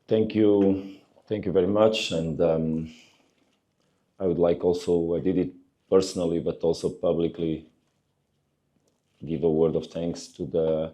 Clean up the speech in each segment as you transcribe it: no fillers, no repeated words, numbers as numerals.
Thank you very much. And I would like also, I did it personally, but also publicly, give a word of thanks to the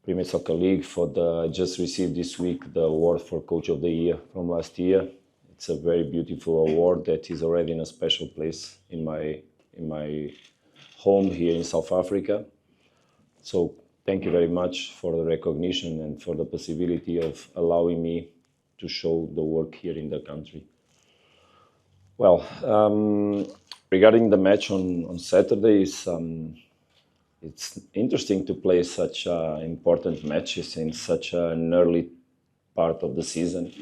Premier Soccer League for I just received this week the award for Coach of the Year from last year. It's a very beautiful award that is already in a special place in my home here in South Africa. So thank you very much for the recognition and for the possibility of allowing me to show the work here in the country. Well, regarding the match on Saturday, it's interesting to play such important matches in such an early part of the season.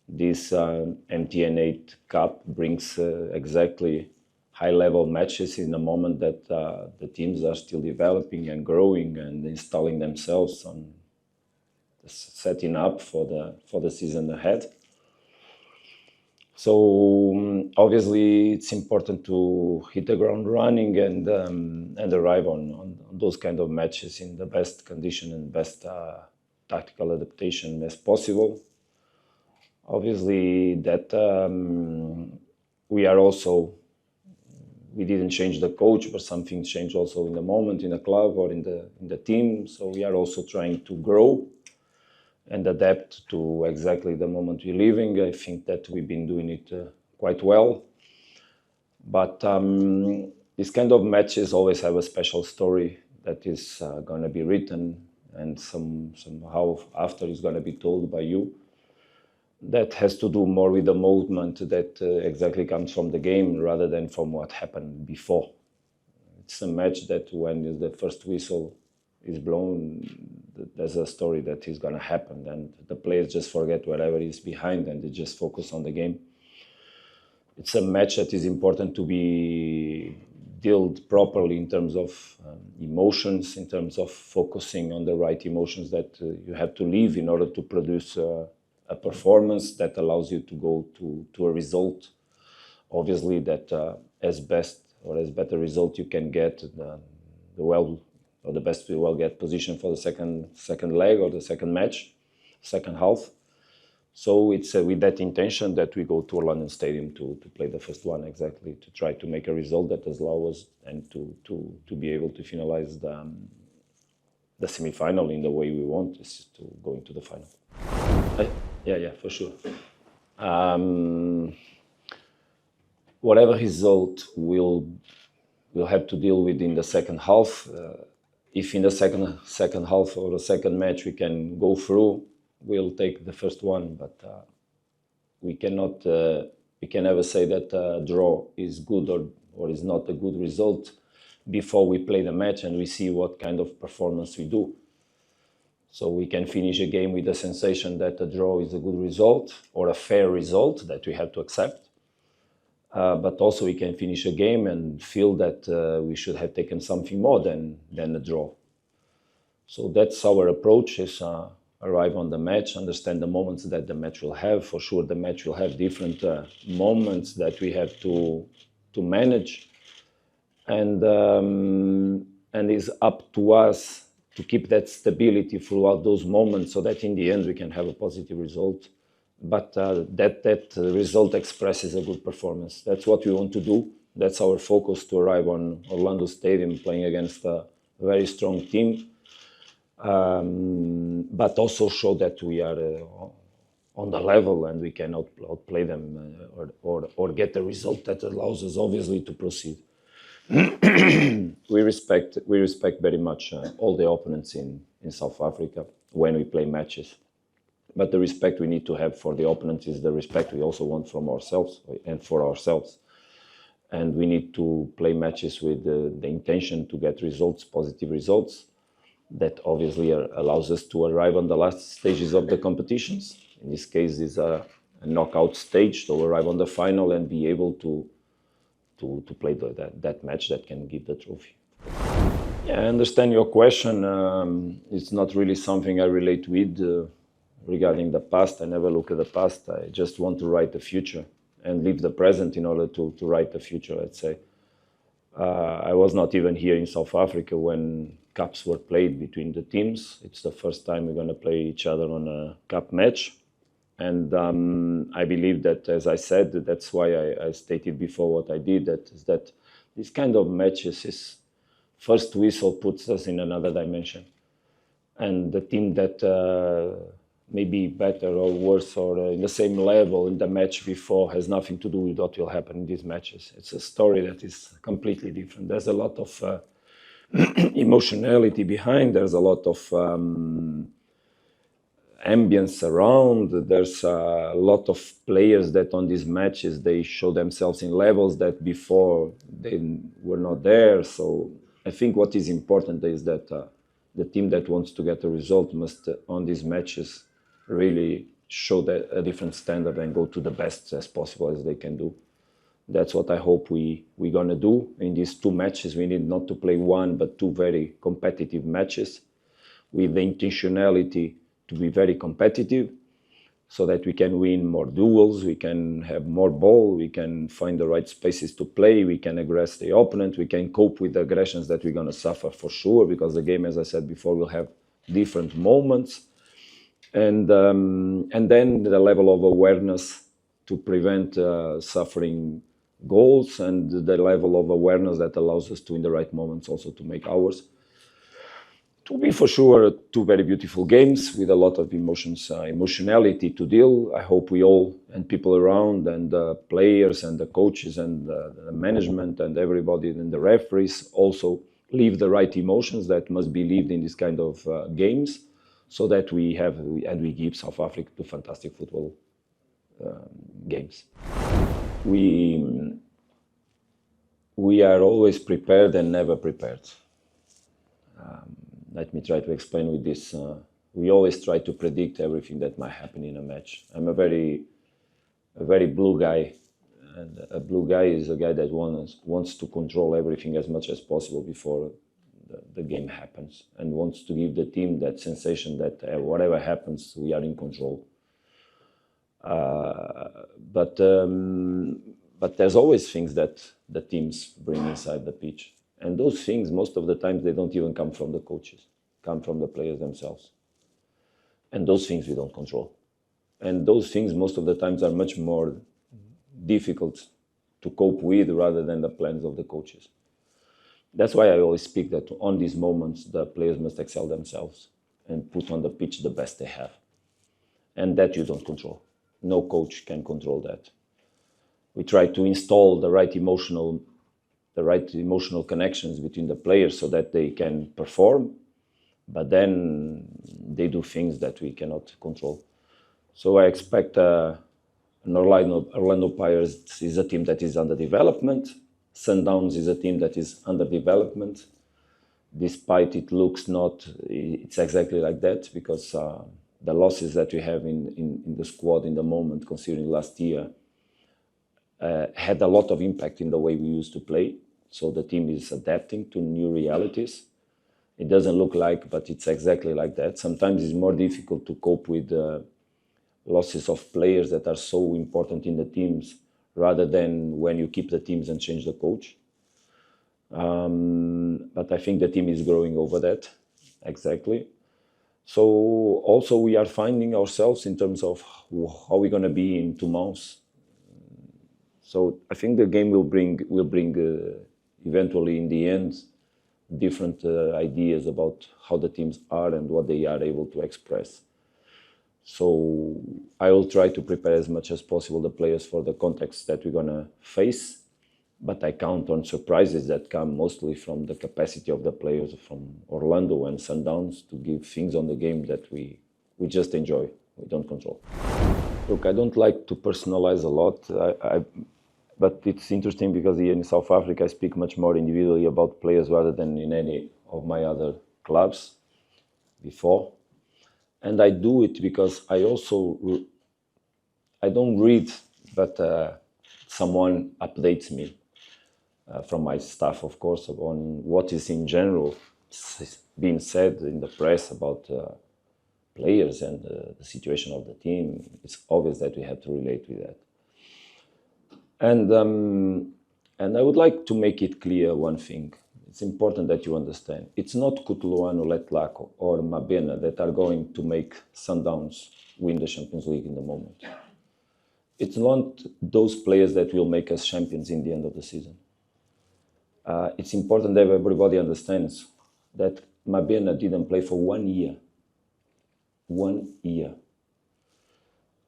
This MTN8 Cup brings exactly high-level matches in the moment that the teams are still developing and growing and installing themselves on setting up for the season ahead. So obviously it's important to hit the ground running and arrive on those kind of matches in the best condition and best tactical adaptation as possible. Obviously that we didn't change the coach, but something changed also in the moment in the club or in the team. So we are also trying to grow and adapt to exactly the moment we're living. I think that we've been doing it quite well. But these kind of matches always have a special story that is going to be written and somehow after is going to be told by you. That has to do more with the movement that exactly comes from the game rather than from what happened before. It's a match that when the first whistle is blown, there's a story that is going to happen, and the players just forget whatever is behind and they just focus on the game. It's a match that is important to be dealt properly in terms of emotions, in terms of focusing on the right emotions that you have to leave in order to produce a performance that allows you to go to a result. Obviously that as best or as better result you can get, the best we will get position for the second leg or the second match, second half. So it's with that intention that we go to London Stadium to play the first one, exactly to try to make a result that allows us and to be able to finalize the semi-final in the way we want, is to go into the final. Yeah, for sure. Whatever result we'll have to deal with in the second half. If in the second half or the second match we can go through, we'll take the first one. But we can never say that a draw is good or is not a good result before we play the match and we see what kind of performance we do. So we can finish a game with the sensation that a draw is a good result or a fair result that we have to accept. But also we can finish a game and feel that we should have taken something more than a draw. So that's our approach, is arrive on the match, understand the moments that the match will have. For sure the match will have different moments that we have to manage. And it's up to us to keep that stability throughout those moments so that in the end we can have a positive result. But that result expresses a good performance. That's what we want to do. That's our focus, to arrive on Orlando Stadium playing against a very strong team, but also show that we are on the level and we can outplay them or get a result that allows us obviously to proceed. We respect very much all the opponents in South Africa when we play matches. But the respect we need to have for the opponents is the respect we also want from ourselves and for ourselves. And we need to play matches with the intention to get results, positive results, that obviously allows us to arrive on the last stages of the competitions. In this case, is a knockout stage, to arrive on the final and be able to play that match that can give the trophy. Yeah, I understand your question. It's not really something I relate with regarding the past. I never look at the past. I just want to write the future and live the present in order to write the future, let's say. I was not even here in South Africa when cups were played between the teams. It's the first time we're going to play each other on a cup match. And I believe that, as I said, that's why I stated before what I did, that this kind of matches is first whistle puts us in another dimension. And the team that may be better or worse or in the same level in the match before has nothing to do with what will happen in these matches. It's a story that is completely different. There's a lot of emotionality behind. There's a lot of ambience around. There's a lot of players that on these matches, they show themselves in levels that before they were not there. So I think what is important is that the team that wants to get a result must, on these matches, really show that a different standard and go to the best as possible as they can do. That's what I hope we're going to do in these two matches. We need not to play one, but two very competitive matches with the intentionality to be very competitive so that we can win more duels, we can have more ball, we can find the right spaces to play, we can aggress the opponent, we can cope with the aggressions that we're going to suffer for sure, because the game, as I said before, will have different moments. And then the level of awareness to prevent suffering goals, and the level of awareness that allows us to, in the right moments, also to make ours. To be for sure two very beautiful games with a lot of emotions, emotionality to deal. I hope we all, and people around, and the players and the coaches and the management and everybody and the referees also live the right emotions that must be lived in this kind of games, so that we have and we give South Africa two fantastic football games. We are always prepared and never prepared. Let me try to explain with this. We always try to predict everything that might happen in a match. I'm a very blue guy, and a blue guy is a guy that wants to control everything as much as possible before the game happens, and wants to give the team that sensation that whatever happens, we are in control. But there's always things that the teams bring inside the pitch. And those things, most of the times, they don't even come from the coaches, come from the players themselves. And those things we don't control. And those things, most of the times, are much more difficult to cope with rather than the plans of the coaches. That's why I always speak that on these moments, the players must excel themselves and put on the pitch the best they have. And that you don't control. No coach can control that. We try to install the right emotional connections between the players so that they can perform, but then they do things that we cannot control. So I expect Orlando Pirates is a team that is under development. Sundowns is a team that is under development. Despite it looks not, it's exactly like that, because the losses that we have in the squad in the moment, considering last year, had a lot of impact in the way we used to play. So the team is adapting to new realities. It doesn't look like, but it's exactly like that. Sometimes it's more difficult to cope with losses of players that are so important in the teams, rather than when you keep the teams and change the coach. But I think the team is growing over that, exactly. So also we are finding ourselves in terms of how we're going to be in 2 months. So I think the game will bring eventually in the end different ideas about how the teams are and what they are able to express. So I will try to prepare as much as possible the players for the context that we're going to face, but I count on surprises that come mostly from the capacity of the players from Orlando and Sundowns to give things on the game that we just enjoy, we don't control. Look, I don't like to personalize a lot, but it's interesting because here in South Africa I speak much more individually about players rather than in any of my other clubs before. And I do it because I don't read, but someone updates me from my staff, of course, on what is in general being said in the press about players and the situation of the team. It's obvious that we have to relate with that. And And I would like to make it clear one thing. It's important that you understand. It's not 𝗣𝗥𝗦𝗦 or Mabena that are going to make Sundowns win the Champions League in the moment. It's not those players that will make us champions in the end of the season. It's important that everybody understands that Mabena didn't play for 1 year. 1 year.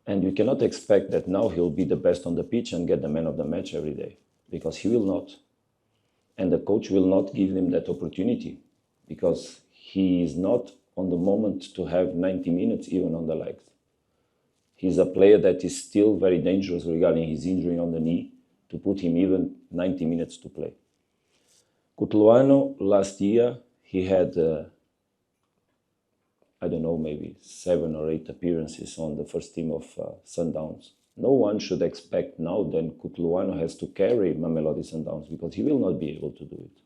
And you cannot expect that now he'll be the best on the pitch and get the man of the match every day, because he will not. And the coach will not give him that opportunity, because he is not on the moment to have 90 minutes even on the legs. He's a player that is still very dangerous regarding his injury on the knee, to put him even 90 minutes to play. 𝗣𝗥𝗦𝗦, last year, he had, I don't know, maybe 7 or 8 appearances on the first team of Sundowns. No one should expect now that 𝗣𝗥𝗦𝗦 has to carry Mamelodi Sundowns, because he will not be able to do it.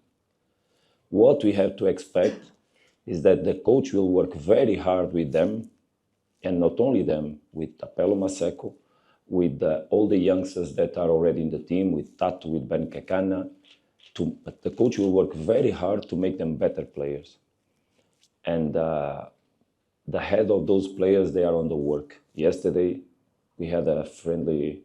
What we have to expect is that the coach will work very hard with them, and not only them, with Tapelo Maseko, with all the youngsters that are already in the team, with Tato, with 𝗣𝗥𝗘𝗦𝗦, but the coach will work very hard to make them better players. And the head of those players, they are on the work. Yesterday, we had a friendly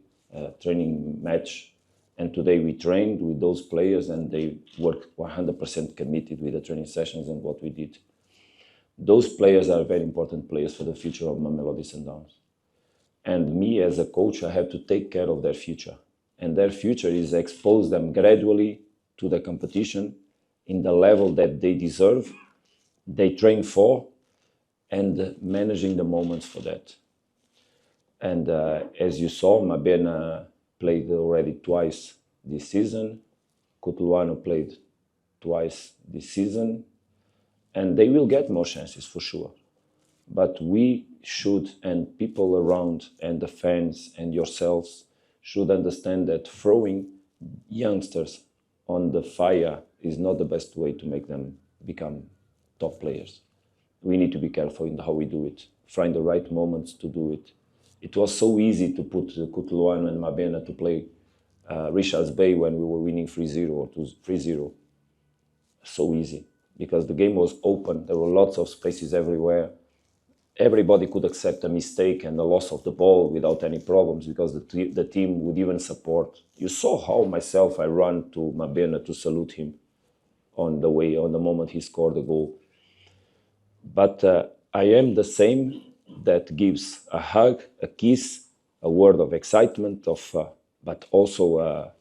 training match, and today we trained with those players, and they work 100% committed with the training sessions and what we did. Those players are very important players for the future of Mamelodi Sundowns. And me as a coach, I have to take care of their future. And their future is expose them gradually to the competition in the level that they deserve, they train for, and managing the moments for that. And as you saw, Mabena played already twice this season. 𝗣𝗥𝗦𝗦 played twice this season. And they will get more chances for sure. But we should, and people around, and the fans, and yourselves, should understand that throwing youngsters on the fire is not the best way to make them become top players. We need to be careful in how we do it, find the right moments to do it. It was so easy to put 𝗣𝗥𝗦𝗦 and Mabena to play Richards Bay when we were winning 3-0 or 3-0. So easy, because the game was open, there were lots of spaces everywhere. Everybody could accept a mistake and the loss of the ball without any problems, because the team would even support. You saw how myself I ran to Mabena to salute him on the moment he scored the goal. But I am the same that gives a hug, a kiss, a word of excitement, but also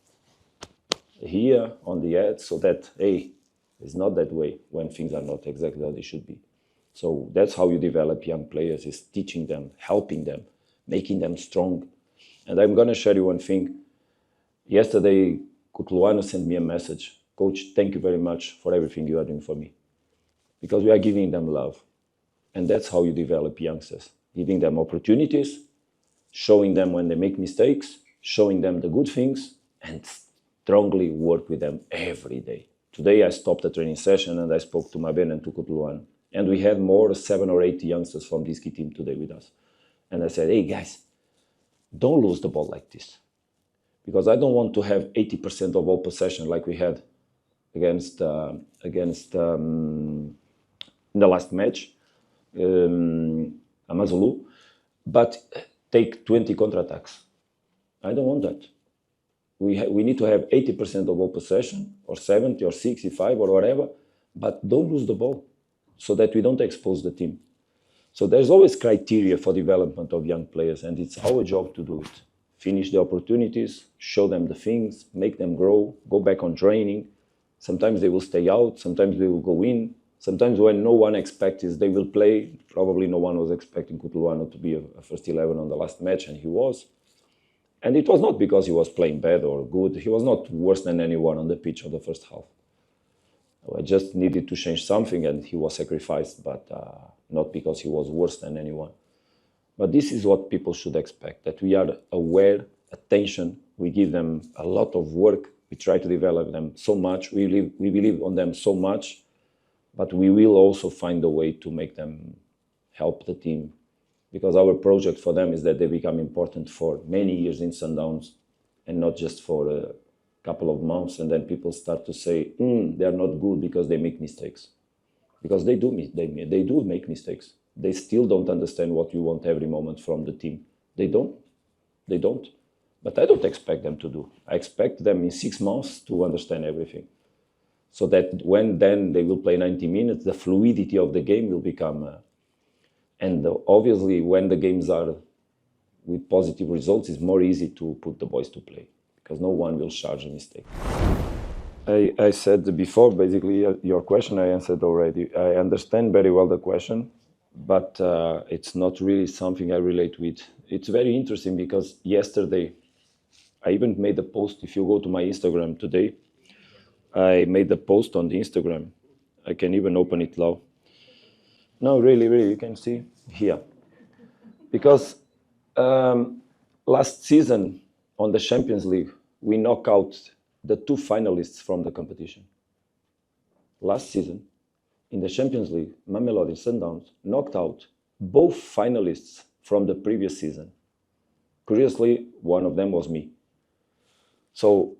here on the head, so that, hey, it's not that way when things are not exactly how they should be. So that's how you develop young players, is teaching them, helping them, making them strong. And I'm going to share you one thing. Yesterday, 𝗣𝗥𝗦𝗦 sent me a message. Coach, thank you very much for everything you are doing for me. Because we are giving them love. And that's how you develop youngsters. Giving them opportunities, showing them when they make mistakes, showing them the good things, and strongly work with them every day. Today I stopped the training session and I spoke to Mabena and to 𝗣𝗥𝗦𝗦. And we had more 7 or 8 youngsters from this key team today with us. And I said, hey guys, don't lose the ball like this. Because I don't want to have 80% of all possession like we had against in the last match, Amazulu, but take 20 counterattacks. I don't want that. We need to have 80% of all possession, or 70 or 65 or whatever, but don't lose the ball, so that we don't expose the team. So there's always criteria for development of young players, and it's our job to do it. Finish the opportunities, show them the things, make them grow, go back on training. Sometimes they will stay out, sometimes they will go in. Sometimes when no one expects they will play. Probably no one was expecting 𝗣𝗥𝗦𝗦 to be a first 11 on the last match, and he was. And it was not because he was playing bad or good. He was not worse than anyone on the pitch of the first half. I just needed to change something, and he was sacrificed, but not because he was worse than anyone. But this is what people should expect, that we are aware, attention, we give them a lot of work, we try to develop them so much, we believe on them so much, but we will also find a way to make them help the team. Because our project for them is that they become important for many years in Sundowns, and not just for couple of months, and then people start to say, they are not good because they make mistakes. Because they do make mistakes. They still don't understand what you want every moment from the team. They don't. But I don't expect them to do. I expect them in 6 months to understand everything. So that when then they will play 90 minutes, the fluidity of the game will become... and obviously, when the games are with positive results, it's more easy to put the boys to play, because no one will charge a mistake. I said before, basically, your question I answered already. I understand very well the question, but it's not really something I relate with. It's very interesting because yesterday, I even made a post. If you go to my Instagram today, I made a post on the Instagram. I can even open it now. No, really, you can see here. Because last season on the Champions League, we knocked out the 2 finalists from the competition. Last season, in the Champions League, Mamelodi and Sundowns knocked out both finalists from the previous season. Curiously, one of them was me. So,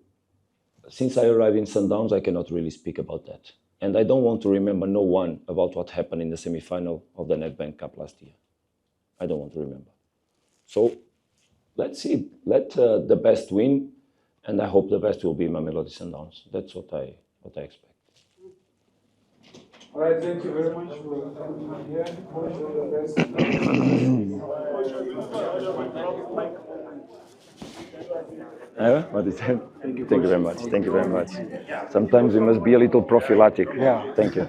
since I arrived in Sundowns, I cannot really speak about that. And I don't want to remember no one about what happened in the semi-final of the Nedbank Cup last year. I don't want to remember. So, let's see. Let the best win, and I hope the best will be Mamelodi Sundowns. That's what I expect. All right, thank you very much for coming here. Wish you all the best. What is that? Thank you very much. Thank you very much. Sometimes we must be a little prophylactic. Yeah. Thank you.